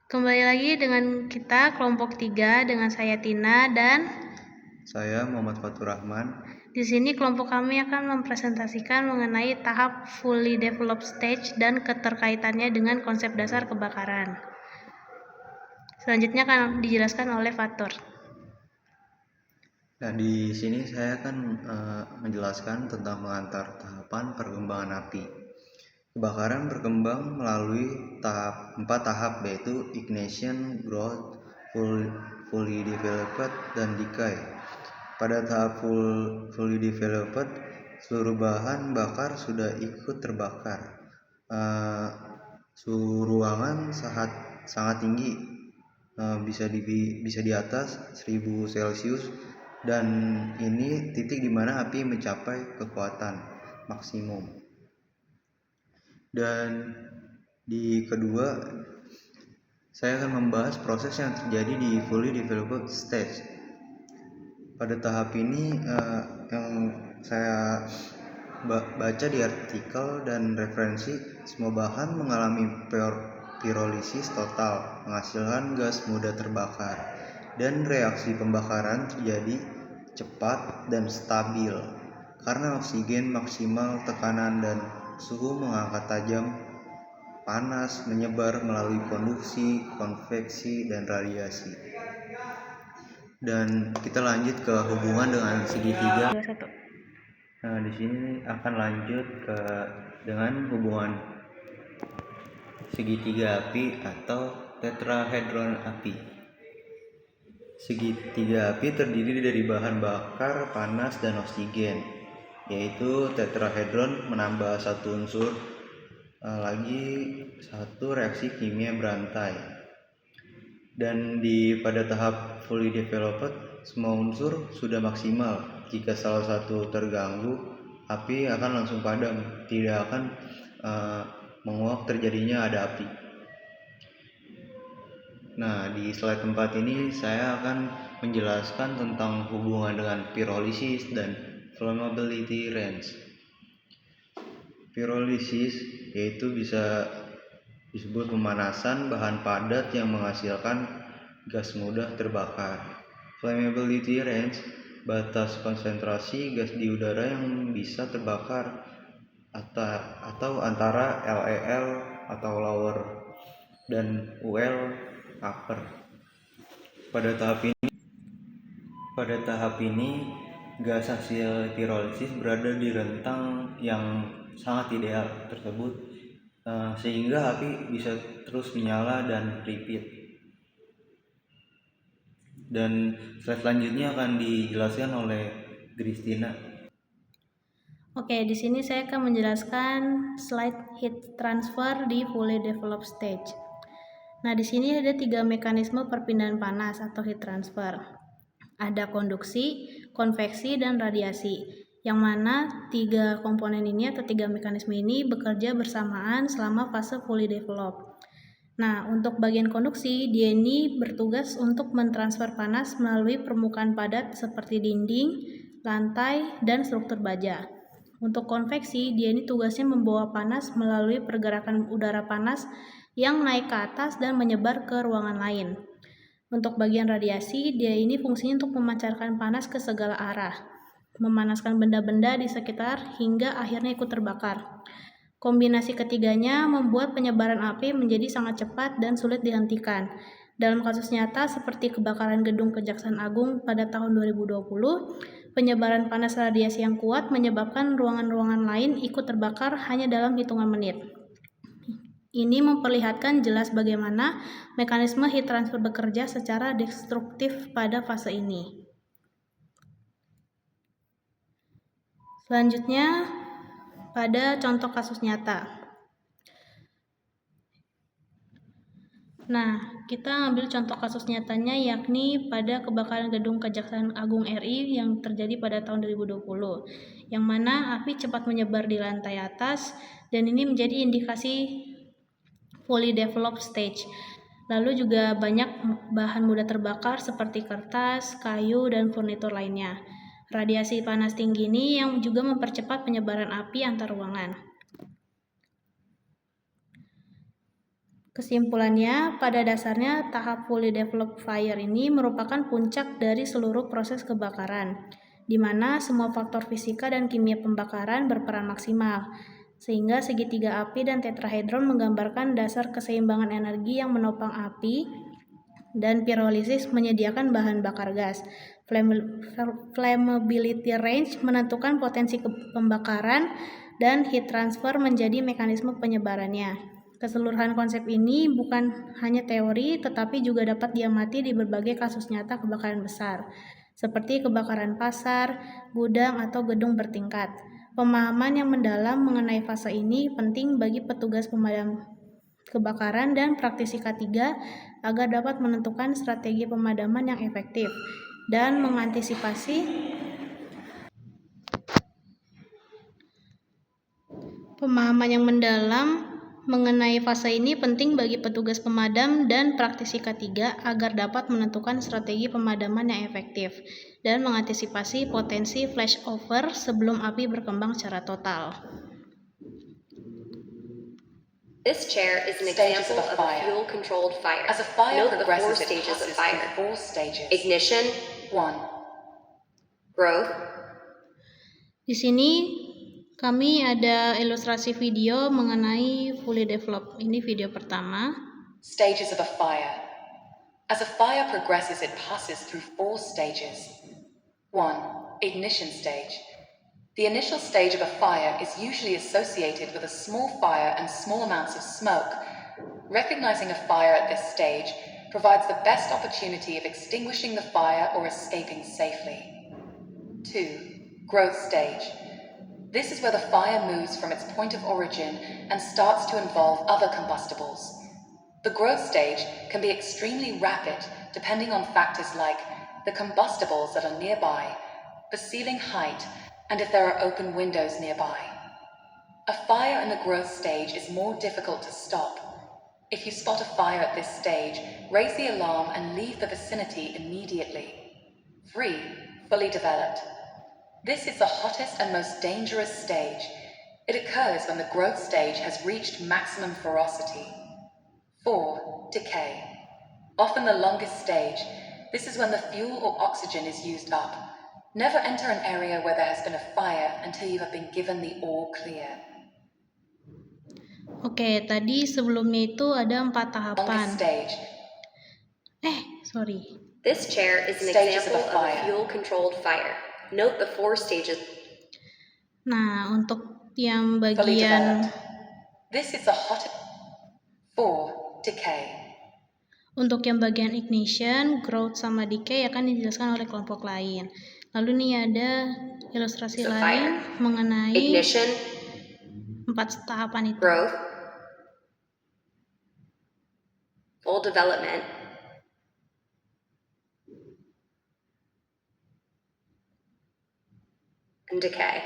Kembali lagi dengan kita kelompok 3 dengan saya Tina dan Saya Muhammad Fatur Rahman. Di sini kelompok kami akan mempresentasikan mengenai tahap fully developed stage dan keterkaitannya dengan konsep dasar kebakaran. Selanjutnya akan dijelaskan oleh Fatur. Nah, di sini saya akan menjelaskan tentang pengantar tahapan perkembangan api. Kebakaran berkembang melalui 4 tahap, yaitu ignition, growth, fully developed, dan decay. Pada tahap fully developed, seluruh bahan bakar sudah ikut terbakar. Suhu ruangan sangat tinggi, bisa di atas 1000 Celcius, dan ini titik di mana api mencapai kekuatan maksimum. Dan di kedua, saya akan membahas proses yang terjadi di fully developed stage. Pada tahap ini yang saya baca di artikel dan referensi, semua bahan mengalami pirolisis total, menghasilkan gas mudah terbakar, dan reaksi pembakaran terjadi cepat dan stabil karena oksigen maksimal, tekanan dan suhu mengangkat tajam, panas menyebar melalui konduksi, konveksi, dan radiasi. Dan kita lanjut ke hubungan dengan segitiga. Nah, di sini akan lanjut dengan hubungan segitiga api atau tetrahedron api. Segitiga api terdiri dari bahan bakar, panas, dan oksigen, yaitu tetrahedron menambah satu unsur lagi satu reaksi kimia berantai. Dan pada tahap fully developed, semua unsur sudah maksimal. Jika salah satu terganggu, api akan langsung padam, tidak akan menguap terjadinya ada api. Nah, di slide 4 ini saya akan menjelaskan tentang hubungan dengan pyrolysis dan flammability range. Pyrolysis yaitu bisa disebut pemanasan bahan padat yang menghasilkan gas mudah terbakar. Flammability range, batas konsentrasi gas di udara yang bisa terbakar atau antara LEL atau lower dan UL upper. Pada tahap ini gas hasil pyrolysis berada di rentang yang sangat ideal tersebut, sehingga api bisa terus menyala dan repeat. Dan slide selanjutnya akan dijelaskan oleh Christina. Oke, di sini saya akan menjelaskan slide heat transfer di fully developed stage. Nah, di sini ada 3 mekanisme perpindahan panas atau heat transfer. Ada konduksi, konveksi, dan radiasi, yang mana 3 komponen ini atau 3 mekanisme ini bekerja bersamaan selama fase fully developed. Nah, untuk bagian konduksi, dia ini bertugas untuk mentransfer panas melalui permukaan padat seperti dinding, lantai, dan struktur baja. Untuk konveksi, dia ini tugasnya membawa panas melalui pergerakan udara panas yang naik ke atas dan menyebar ke ruangan lain. Untuk bagian radiasi, dia ini fungsinya untuk memancarkan panas ke segala arah, memanaskan benda-benda di sekitar hingga akhirnya ikut terbakar. Kombinasi ketiganya membuat penyebaran api menjadi sangat cepat dan sulit dihentikan. Dalam kasus nyata seperti kebakaran gedung Kejaksaan Agung pada tahun 2020, penyebaran panas radiasi yang kuat menyebabkan ruangan-ruangan lain ikut terbakar hanya dalam hitungan menit. Ini memperlihatkan jelas bagaimana mekanisme heat transfer bekerja secara destruktif pada fase ini. Selanjutnya, pada contoh kasus nyata. Nah, kita ambil contoh kasus nyatanya yakni pada kebakaran gedung Kejaksaan Agung RI yang terjadi pada tahun 2020, yang mana api cepat menyebar di lantai atas dan ini menjadi indikasi fully developed stage. Lalu juga banyak bahan mudah terbakar seperti kertas, kayu, dan furnitur lainnya. Radiasi panas tinggi ini yang juga mempercepat penyebaran api antar ruangan. Kesimpulannya, pada dasarnya tahap fully developed fire ini merupakan puncak dari seluruh proses kebakaran, di mana semua faktor fisika dan kimia pembakaran berperan maksimal, sehingga segitiga api dan tetrahedron menggambarkan dasar keseimbangan energi yang menopang api, dan pirolisis menyediakan bahan bakar gas. Flammability range menentukan potensi pembakaran, dan heat transfer menjadi mekanisme penyebarannya. Keseluruhan konsep ini bukan hanya teori, tetapi juga dapat diamati di berbagai kasus nyata kebakaran besar, seperti kebakaran pasar, gudang, atau gedung bertingkat. Pemahaman yang mendalam mengenai fase ini penting bagi petugas pemadam kebakaran dan praktisi K3 agar dapat menentukan strategi pemadaman yang efektif dan mengantisipasi Pemahaman yang mendalam mengenai fase ini penting bagi petugas pemadam dan praktisi K3 agar dapat menentukan strategi pemadaman yang efektif dan mengantisipasi potensi flashover sebelum api berkembang secara total. This chair is an example of a fuel-controlled fire. As a fire Note the 4 progresses, it stages of passes fire. through 4 stages. Ignition, 1. growth, Di sini kami ada ilustrasi video mengenai fully developed. Ini video pertama. Stages of a fire. As a fire progresses, it passes through 4 stages. 1. Ignition stage. The initial stage of a fire is usually associated with a small fire and small amounts of smoke. Recognizing a fire at this stage provides the best opportunity of extinguishing the fire or escaping safely. 2. Growth stage. This is where the fire moves from its point of origin and starts to involve other combustibles. The growth stage can be extremely rapid depending on factors like the combustibles that are nearby, the ceiling height, and if there are open windows nearby. A fire in the growth stage is more difficult to stop. If you spot a fire at this stage, raise the alarm and leave the vicinity immediately. 3. Fully developed. This is the hottest and most dangerous stage. It occurs when the growth stage has reached maximum ferocity. 4. Decay. Often the longest stage. This is when the fuel or oxygen is used up. Never enter an area where there has been a fire until you have been given the all clear. Oke, tadi sebelumnya itu ada 4 tahapan. Longest stage. This chair is an Stages example of a of a fire. fuel-controlled fire. Note the 4 stages. Nah, untuk yang Fully bagian developed. This is the hottest. 4. Decay. Untuk yang bagian ignition, growth sama decay akan dijelaskan oleh kelompok lain. Lalu nih ada ilustrasi So, lain mengenai Ignition, 4 tahapan itu. growth, full development, and decay.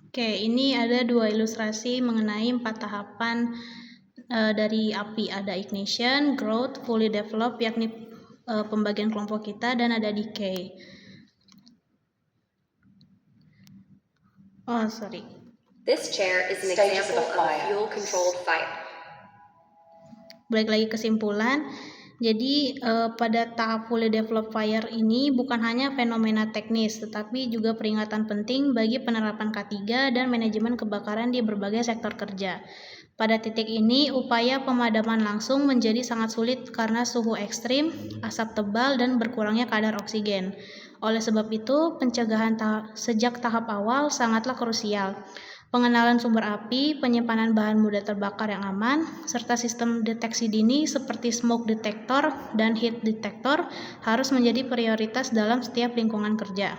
Oke, ini ada 2 ilustrasi mengenai 4 tahapan dari api. Ada ignition, growth, fully developed, yakni pembagian kelompok kita, dan ada decay. This chair is an Stages example of a of a fire. fuel-controlled fire. Balik lagi kesimpulan. Jadi pada tahap fully developed fire ini bukan hanya fenomena teknis, tetapi juga peringatan penting bagi penerapan K3 dan manajemen kebakaran di berbagai sektor kerja. Pada titik ini, upaya pemadaman langsung menjadi sangat sulit karena suhu ekstrim, asap tebal, dan berkurangnya kadar oksigen. Oleh sebab itu, pencegahan sejak tahap awal sangatlah krusial. Pengenalan sumber api, penyimpanan bahan mudah terbakar yang aman, serta sistem deteksi dini seperti smoke detector dan heat detector harus menjadi prioritas dalam setiap lingkungan kerja.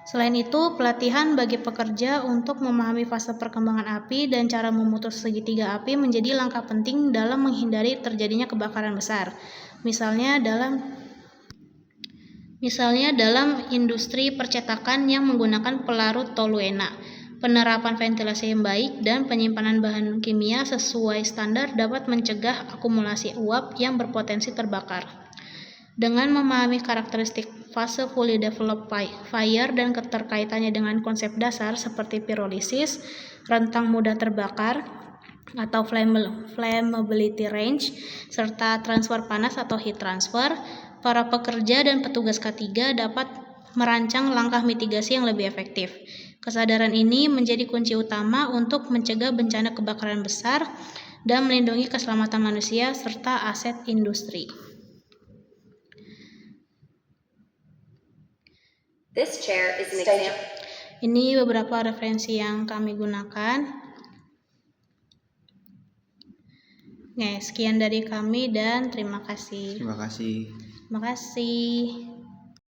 Selain itu, pelatihan bagi pekerja untuk memahami fase perkembangan api dan cara memutus segitiga api menjadi langkah penting dalam menghindari terjadinya kebakaran besar. Misalnya dalam industri percetakan yang menggunakan pelarut toluena. Penerapan ventilasi yang baik dan penyimpanan bahan kimia sesuai standar dapat mencegah akumulasi uap yang berpotensi terbakar. Dengan memahami karakteristik fase fully developed fire dan keterkaitannya dengan konsep dasar seperti pirolisis, rentang mudah terbakar atau flammability range, serta transfer panas atau heat transfer, para pekerja dan petugas K3 dapat merancang langkah mitigasi yang lebih efektif. Kesadaran ini menjadi kunci utama untuk mencegah bencana kebakaran besar dan melindungi keselamatan manusia serta aset industri. This chair is an example. Ini beberapa referensi yang kami gunakan. Sekian dari kami dan terima kasih. Terima kasih. Terima kasih.